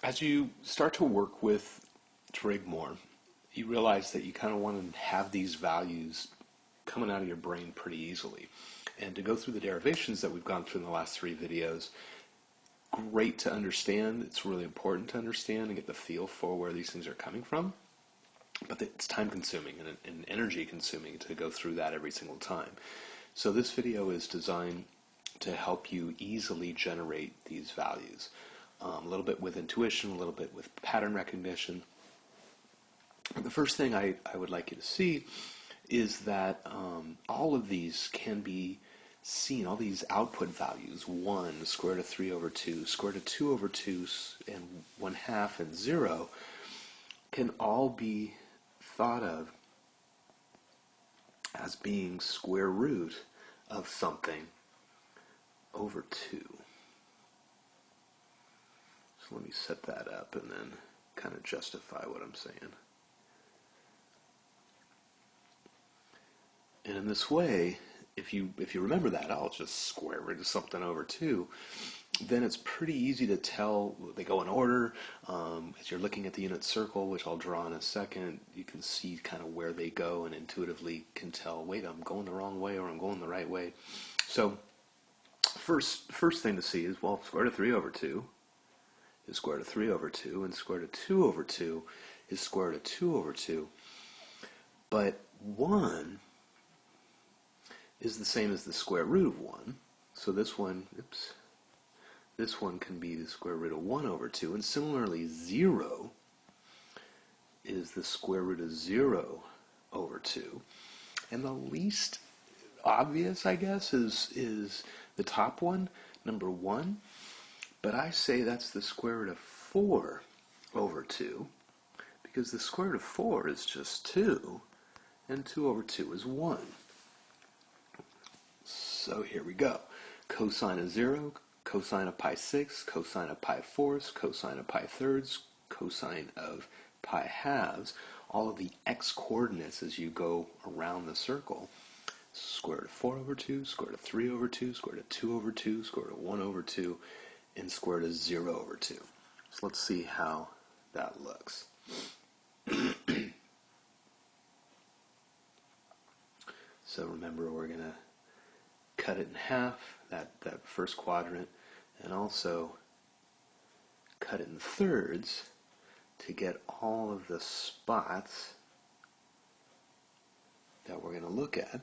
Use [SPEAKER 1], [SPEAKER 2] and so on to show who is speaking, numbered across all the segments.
[SPEAKER 1] As you start to work with trig more, you realize that you kind of want to have these values coming out of your brain pretty easily. And to go through the derivations that we've gone through in the last 3 videos, great to understand. It's really important to understand and get the feel for where these things are coming from. But it's time consuming and energy consuming to go through that every single time. So this video is designed to help you easily generate these values. A little bit with intuition, a little bit with pattern recognition. The first thing I would like you to see is that all of these can be seen, all these output values, 1, square root of 3 over 2, square root of 2 over 2, and 1/2, and 0, can all be thought of as being square root of something over 2. So let me set that up and then kind of justify what I'm saying. And in this way, if you remember that, I'll just square root of something over 2, then it's pretty easy to tell. They go in order. As you're looking at the unit circle, which I'll draw in a second, you can see kind of where they go and intuitively can tell, wait, I'm going the wrong way or I'm going the right way. So first thing to see is, well, square root of 3 over 2 is square root of 3 over 2, and square root of 2 over 2 is square root of 2 over 2. But 1 is the same as the square root of 1. So this one, this one can be the square root of 1 over 2. And similarly, 0 is the square root of 0 over 2. And the least obvious, I guess, is the top one, number 1. But I say that's the square root of 4 over 2, because the square root of 4 is just 2, and 2 over 2 is 1. So here we go. Cosine of 0, cosine of pi 6, cosine of pi 4ths, cosine of pi 3rds, cosine of pi halves, all of the x coordinates as you go around the circle. Square root of 4 over 2, square root of 3 over 2, square root of 2 over 2, square root of 1 over 2, and square root of 0 over 2. So let's see how that looks. So remember, we're going to cut it in half, that first quadrant, and also cut it in thirds to get all of the spots that we're going to look at.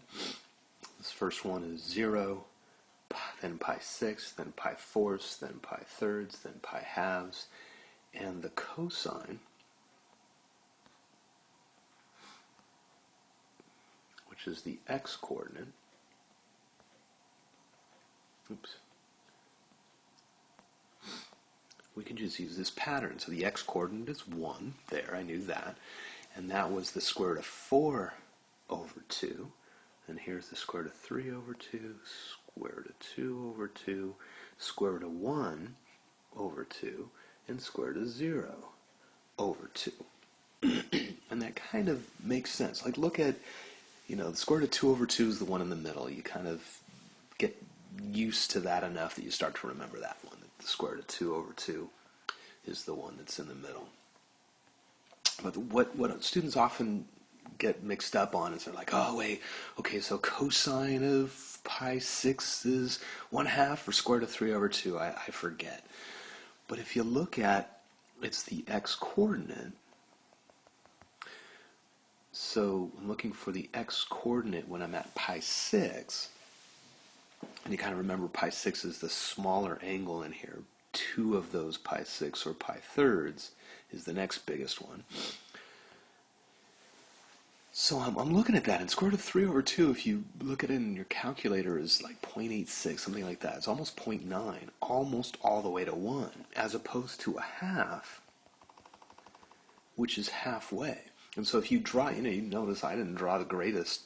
[SPEAKER 1] This first one is 0, then pi 6, then pi 4ths, then pi 3rds, then pi halves, and the cosine, which is the x coordinate. We can just use this pattern. So the x coordinate is 1. There, I knew that. And that was the square root of 4 over 2. And here's the square root of 3 over 2, square root of 2 over 2, square root of 1 over 2, and square root of 0 over 2. And that kind of makes sense. Like, look at, the square root of 2 over 2 is the one in the middle. You kind of get used to that enough that you start to remember that one. The square root of 2 over 2 is the one that's in the middle. But what students often get mixed up on is they're like, oh, wait, okay, so cosine of pi 6 is 1/2 or square root of 3 over 2. I forget. But if you look at, it's the x coordinate. So I'm looking for the x coordinate when I'm at pi 6. And you kind of remember pi 6 is the smaller angle in here. 2 of those pi 6 or pi 3rds is the next biggest one. So I'm looking at that, and square root of 3 over 2, if you look at it in your calculator, is like 0.86, something like that. It's almost 0.9, almost all the way to 1, as opposed to 1/2, which is halfway. And so if you draw, you notice I didn't draw the greatest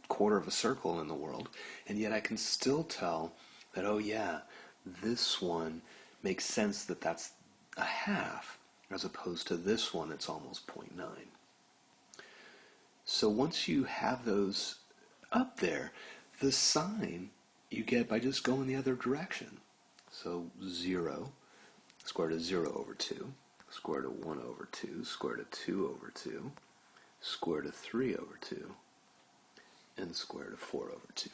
[SPEAKER 1] quarter of a circle in the world, and yet I can still tell that, oh yeah, this one makes sense that that's 1/2, as opposed to this one that's almost 0.9. So once you have those up there, the sign you get by just going the other direction. So 0 square root of 0 over 2, square root of 1 over 2, square root of 2 over 2, square root of 3 over 2, and square root of 4 over 2.